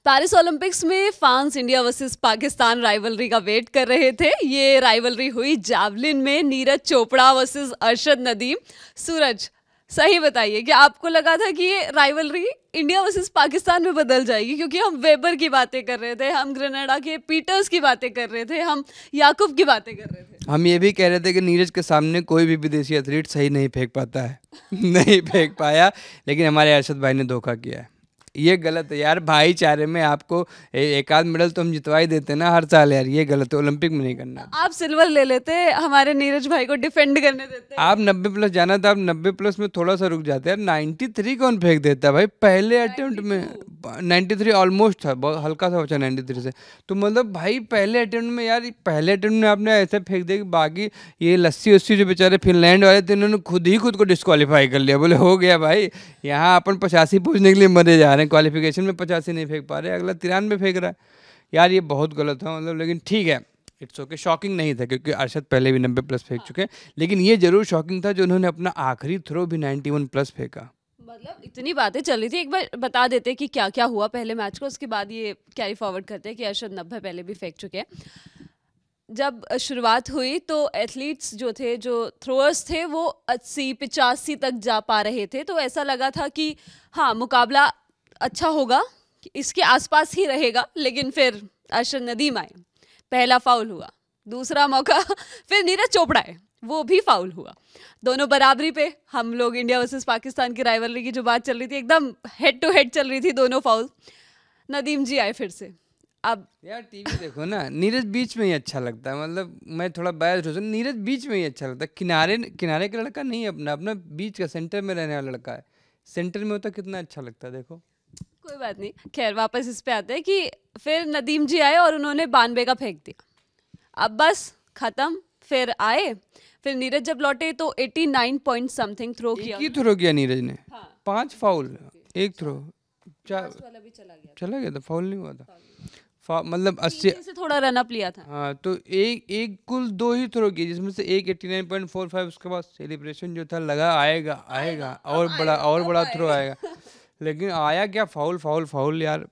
Paris Olympics में fans India versus Pakistan rivalry का wait कर रहे थे। ये राइवलरी हुई जैवलिन में, नीरज चोपड़ा वर्सेस अरशद नदीम। सूरज, सही बताइए कि आपको लगा था कि ये राइवलरी इंडिया वर्सेस पाकिस्तान में बदल जाएगी? क्योंकि हम वेबर की बातें कर रहे थे, हम ग्रेनाडा के पीटर्स की बातें कर रहे थे, हम याकूब की बातें कर रहे थे। हम ये भी कह रहे थे कि नीरज के सामने कोई भी विदेशी एथलीट सही नहीं फेंक पाता है नहीं फेंक पाया, लेकिन हमारे अरशद भाई ने धोखा किया है। ये गलत है यार, भाईचारे में आपको एक आध मेडल तो हम जितवा ही देते ना हर साल यार, ये गलत है, ओलंपिक में नहीं करना। आप सिल्वर ले लेते, हमारे नीरज भाई को डिफेंड करने देते। आप 90+ जाना था, आप 90+ में थोड़ा सा रुक जाते यार। 93 कौन फेंक देता भाई पहले अटेम्प्ट में? 93 ऑलमोस्ट था, बहुत हल्का सा बचा 93 से। तो मतलब भाई पहले अटेम्प्ट में यार, पहले अटेम्प्ट में आपने ऐसे फेंक दिया कि बाकी ये लस्सी उस्सी जो बेचारे फिनलैंड वाले थे उन्होंने खुद को डिस्क्वालीफाई कर लिया। बोले हो गया भाई, यहाँ अपन 85 पूछने के लिए मरे जा रहे हैं, क्वालिफिकेशन में 85 नहीं फेंक पा रहे, अगला 93 फेंक रहा है यार। ये बहुत गलत है मतलब, लेकिन ठीक है, इट्स ओके। शॉकिंग नहीं था क्योंकि अरशद पहले भी 90+ फेंक चुके हैं, लेकिन ये जरूर शॉकिंग था जो उन्होंने अपना आखिरी थ्रो भी 91+ फेंका। मतलब इतनी बातें चल रही थी, एक बार बता देते कि क्या क्या हुआ पहले मैच को, उसके बाद ये कैरी फॉरवर्ड करते हैं कि अरशद 90 पहले भी फेंक चुके हैं। जब शुरुआत हुई तो एथलीट्स जो थे, जो थ्रोअर्स थे, वो 80-85 तक जा पा रहे थे। तो ऐसा लगा था कि हाँ, मुकाबला अच्छा होगा, इसके आसपास ही रहेगा। लेकिन फिर अरशद नदीम आए, पहला फाउल हुआ, दूसरा मौका फिर नीरज चोपड़ा आए, वो भी फाउल हुआ। दोनों बराबरी पे। हम लोग इंडिया वर्सेस पाकिस्तान की राइवलरी की जो बात चल रही थी, एकदम हेड टू हेड चल रही थी, दोनों फाउल। नदीम जी आए फिर से। अब यार टीवी देखो ना, नीरज बीच में ही अच्छा लगता है। मतलब मैं थोड़ा बायस्ड हूँ, नीरज बीच में ही अच्छा लगता है। किनारे किनारे का लड़का नहीं, अपना अपना बीच का सेंटर में रहने वाला लड़का है। सेंटर में होता कितना अच्छा लगता है, देखो। कोई बात नहीं, खैर वापस इस पे आते हैं कि फिर नदीम जी आए और उन्होंने 92 का फेंक दिया। अब बस खत्म। फिर आए, फिर नीरज जब लौटे तो 89 पॉइंट समथिंग थ्रो किया। एक ही थ्रो किया नीरज ने। हाँ। 5 फाउल, एक थ्रो, वाला भी चला गया था, फाउल नहीं हुआ था। मतलब 80 से थोड़ा रन अप लिया था। हाँ, तो एक कुल 2 ही थ्रो किए, जिसमें से एक 89.45। उसके बाद सेलिब्रेशन जो था लगा आएगा आएगा और बड़ा थ्रो आएगा, लेकिन आया क्या, फाउल फाउल फाउल यार।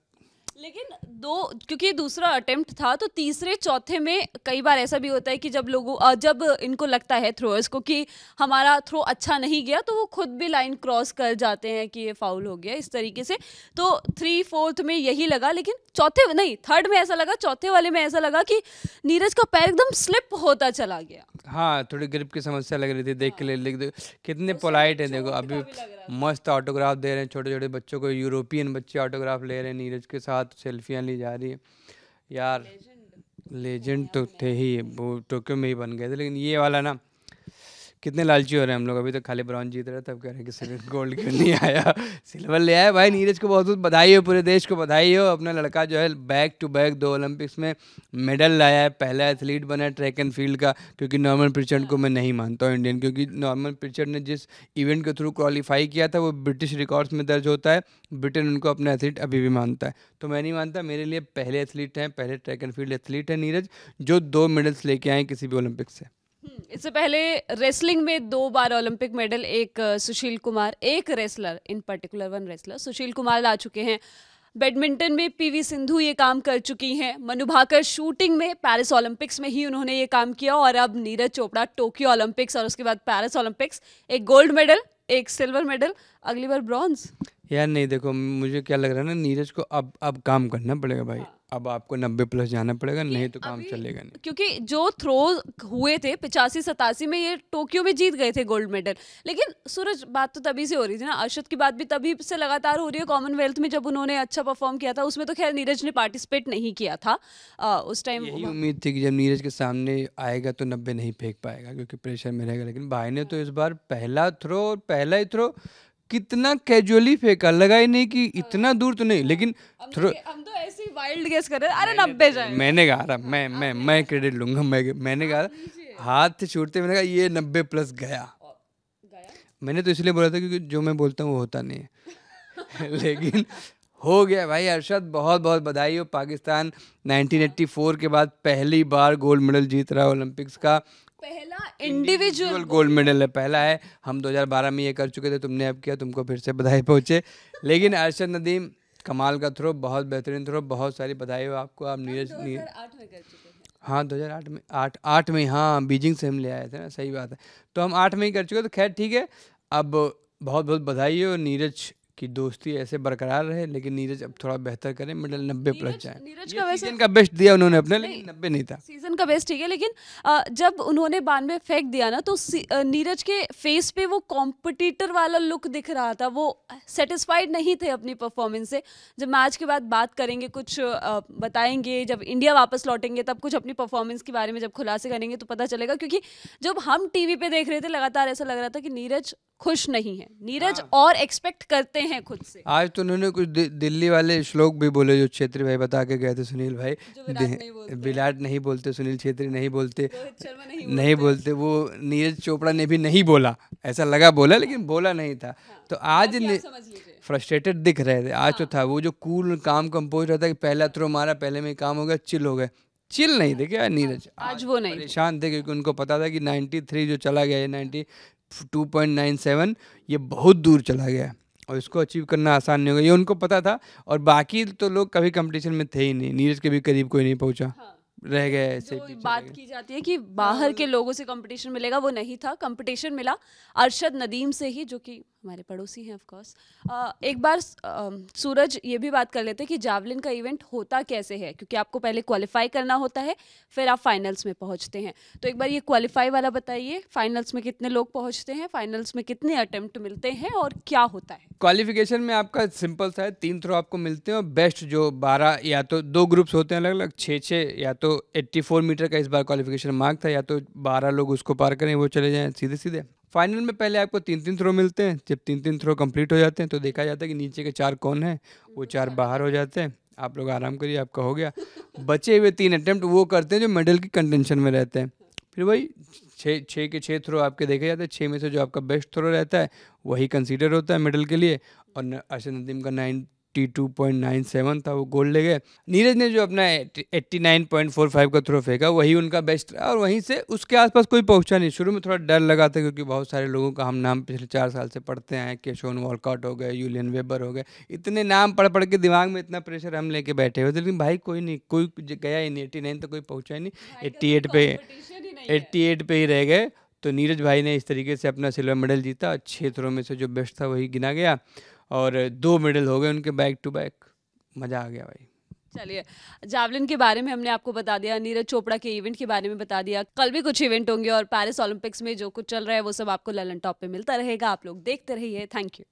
लेकिन क्योंकि दूसरा अटेम्प्ट था, तो तीसरे चौथे में कई बार ऐसा भी होता है कि जब इनको लगता है थ्रोअर्स को कि हमारा थ्रो अच्छा नहीं गया, तो वो खुद भी लाइन क्रॉस कर जाते हैं कि ये फाउल हो गया, इस तरीके से। तो 3/4 में यही लगा, लेकिन थर्ड में ऐसा लगा, चौथे वाले में ऐसा लगा कि नीरज का पैर एकदम स्लिप होता चला गया। हाँ, थोड़ी ग्रिप की समस्या लग रही थी, देख के लिख दे कितने पोलाइट है। देखो अभी मस्त ऑटोग्राफ दे रहे हैं छोटे छोटे बच्चों को, यूरोपियन बच्चे ऑटोग्राफ ले रहे हैं नीरज के साथ, सेल्फियाँ ली जा रही है यार। लेजेंड तो थे ही, वो टोक्यो में ही बन गए थे। लेकिन ये वाला ना, कितने लालची हो रहे हैं हम लोग, अभी तो खाली ब्रॉन्ज जीत रहे, तब कह रहे हैं कि सिल्वर गोल्ड क्यों नहीं आया, सिल्वर ले आया भाई। नीरज को बहुत बहुत बधाई हो, पूरे देश को बधाई हो। अपना लड़का जो है बैक टू बैक 2 ओलंपिक्स में मेडल लाया है, पहला एथलीट बना है ट्रैक एंड फील्ड का। क्योंकि नॉर्मन प्रिचर्ड को मैं नहीं मानता हूँ इंडियन, क्योंकि नॉर्मन प्रिचर्ड ने जिस इवेंट के थ्रू क्वालिफाई किया था वो ब्रिटिश रिकॉर्ड्स में दर्ज होता है। ब्रिटेन उनको अपना एथलीट अभी भी मानता है, तो मैं नहीं मानता। मेरे लिए पहले एथलीट हैं, पहले ट्रैक एंड फील्ड एथलीट है नीरज, जो 2 मेडल्स लेके आए किसी भी ओलंपिक्स से। इससे पहले रेसलिंग में 2 बार ओलंपिक मेडल, एक सुशील कुमार, एक रेसलर इन पर्टिकुलर, 1 रेसलर सुशील कुमार ला चुके हैं। बैडमिंटन में पीवी सिंधु ये काम कर चुकी हैं। मनु भाकर शूटिंग में पेरिस ओलंपिक्स में ही उन्होंने ये काम किया, और अब नीरज चोपड़ा टोक्यो ओलंपिक्स और उसके बाद पेरिस ओलंपिक्स, एक गोल्ड मेडल, एक सिल्वर मेडल, अगली बार ब्रॉन्ज। यार नहीं, देखो मुझे क्या लग रहा है ना, नीरज को अब काम करना पड़ेगा भाई। अब आपको 90+ जाना पड़ेगा, नहीं तो काम चलेगा नहीं। क्योंकि जो थ्रो हुए थे 85-87 में, ये टोक्यो में जीत गए थे गोल्ड मेडल। लेकिन सूरज, बात तो तभी से हो रही थी ना, अरशद की बात भी तभी से लगातार हो रही है। कॉमनवेल्थ में जब उन्होंने अच्छा परफॉर्म किया था, उसमें तो खैर नीरज ने पार्टिसिपेट नहीं किया था उस टाइम। यही उम्मीद थी कि जब नीरज के सामने आएगा तो 90 नहीं फेंक पाएगा, क्योंकि प्रेशर में रहेगा। लेकिन भाई ने तो इस बार पहला थ्रो और पहला ही थ्रो कितना कैजुअली फेंका, लगा ही नहीं कि इतना दूर तो नहीं, लेकिन थ्रो हम तो ऐसे ही वाइल्ड गेस कर रहे थे, अरे 90 जाए। मैंने कहा था, मैं क्रेडिट लूंगा, मैंने कहा हाथ से छूटते, मैंने कहा ये 90+ गया। मैंने तो इसलिए बोला था क्योंकि जो मैं बोलता हूँ वो होता नहीं है लेकिन हो गया भाई। अरशद, बहुत बहुत बधाई हो। पाकिस्तान 1984 के बाद पहली बार गोल्ड मेडल जीत रहा है ओलंपिक्स का। पहला इंडिविजुअल गोल्ड मेडल है, पहला है। हम 2012 में ये कर चुके थे, तुमने अब किया, तुमको फिर से बधाई पहुंचे। लेकिन अरशद नदीम, कमाल का थ्रो, बहुत बेहतरीन थ्रो, बहुत सारी बधाई हो आपको। आप नीरज 2008 में कर चुके हैं। हाँ 2008 में, आठ में, हाँ बीजिंग से हम ले आए थे ना, सही बात है। तो हम 8 में ही कर चुके, तो खैर ठीक है। अब बहुत बहुत बधाई हो, नीरज की दोस्ती ऐसे बरकरार रहे, लेकिन नीरज अब थोड़ा बेहतर करें, मिडल 90 प्लस जाए। नीरज ये का वैसे सीजन का बेस्ट दिया उन्होंने अपने, लेकिन 90 नहीं था। सीजन का बेस्ट ठीक है, लेकिन जब उन्होंने 92 फेंक दिया ना, तो नीरज के फेस पे वो कॉम्पिटिटर वाला लुक दिख रहा था। वो सेटिस्फाइड नहीं थे अपनी परफॉर्मेंस से। जब मैच के बाद बात करेंगे, कुछ बताएंगे, जब इंडिया वापस लौटेंगे तब कुछ अपनी परफॉर्मेंस के बारे में जब खुलासे करेंगे तो पता चलेगा। क्योंकि जब हम टीवी पे देख रहे थे लगातार ऐसा लग रहा था कि नीरज खुश नहीं है, नीरज और एक्सपेक्ट करते हैं खुद से। आज तो उन्होंने कुछ दिल्ली वाले श्लोक भी बोले जो छेत्री भाई बता के गए थे, सुनील भाई। विराट नहीं बोलते, सुनील छेत्री नहीं बोलते, रोहित शर्मा नहीं बोलते, वो नीरज चोपड़ा ने भी नहीं बोला, ऐसा लगा बोला लेकिन बोला नहीं था। तो आज फ्रस्ट्रेटेड दिख रहे थे, आज तो था वो जो कूल काम कंपोज रहता है कि पहला थ्रो मारा, पहले में काम हो गया, चिल हो गए। चिल नहीं थे क्या नीरज, आज वो नहीं परेशान थे, क्योंकि उनको पता था कि 93 जो चला गया, ये 92.97 ये बहुत दूर चला गया और इसको अचीव करना आसान नहीं होगा, ये उनको पता था। और बाकी तो लोग कभी कंपटीशन में थे ही नहीं, नीरज के भी करीब कोई नहीं पहुंचा, रह गए ऐसे। जो बात की जाती है कि बाहर के लोगों से कंपटीशन मिलेगा, वो नहीं था। कंपटीशन मिला अरशद नदीम से ही, जो कि हमारे पड़ोसी हैं ऑफ कोर्स। एक बार सूरज ये भी बात कर लेते हैं कि जावलिन का इवेंट होता कैसे है, क्योंकि आपको पहले क्वालिफाई करना होता है, फिर आप फाइनल्स में पहुंचते हैं। तो एक बार ये क्वालिफाई वाला बताइए, फाइनल्स में कितने लोग पहुंचते हैं, फाइनल्स में कितने अटेम्प्ट मिलते हैं और क्या होता है? क्वालिफिकेशन में आपका सिंपल सा है, 3 थ्रो आपको मिलते हैं और बेस्ट जो 12, या तो 2 ग्रुप्स होते हैं अलग अलग, 6-6, या तो 84 मीटर का इस बार क्वालिफिकेशन मार्क था, या तो 12 लोग उसको पार करें, वो चले जाएं सीधे सीधे फाइनल में। पहले आपको 3-3 थ्रो मिलते हैं, जब 3-3 थ्रो कंप्लीट हो जाते हैं तो देखा जाता है कि नीचे के 4 कौन हैं, वो 4 बाहर हो जाते हैं। आप लोग आराम करिए, आपका हो गया। बचे हुए 3 अटेम्प्ट वो करते हैं जो मेडल की कंटेंशन में रहते हैं। फिर वही 6 के 6 थ्रो आपके देखे जाते हैं, 6 में से जो आपका बेस्ट थ्रो रहता है वही कंसीडर होता है मेडल के लिए। और अरशद नदीम का 92.97 था, वो गोल्ड ले गए। नीरज ने जो अपना 89.45 का थ्रो फेंका वही उनका बेस्ट रहा, और वहीं से उसके आसपास कोई पहुंचा नहीं। शुरू में थोड़ा डर लगा था, क्योंकि बहुत सारे लोगों का हम नाम पिछले 4 साल से पढ़ते हैं कि शोन वॉलकॉट हो गए, यूलियन वेबर हो गए, इतने नाम पढ़ पढ़ के दिमाग में इतना प्रेशर हम लेके बैठे हुए थे। लेकिन भाई कोई नहीं, कोई गया ही नहीं, 89 तो कोई पहुंचा ही नहीं, 88 पे ही रह गए। तो नीरज भाई ने इस तरीके से अपना सिल्वर मेडल जीता। 6 थ्रो में से जो बेस्ट था वही गिना गया, और 2 मेडल हो गए उनके बैक टू बैक। मज़ा आ गया भाई। चलिए, जावलिन के बारे में हमने आपको बता दिया, नीरज चोपड़ा के इवेंट के बारे में बता दिया। कल भी कुछ इवेंट होंगे और पेरिस ओलंपिक्स में जो कुछ चल रहा है वो सब आपको ललन टॉप पे मिलता रहेगा। आप लोग देखते रहिए। Thank you.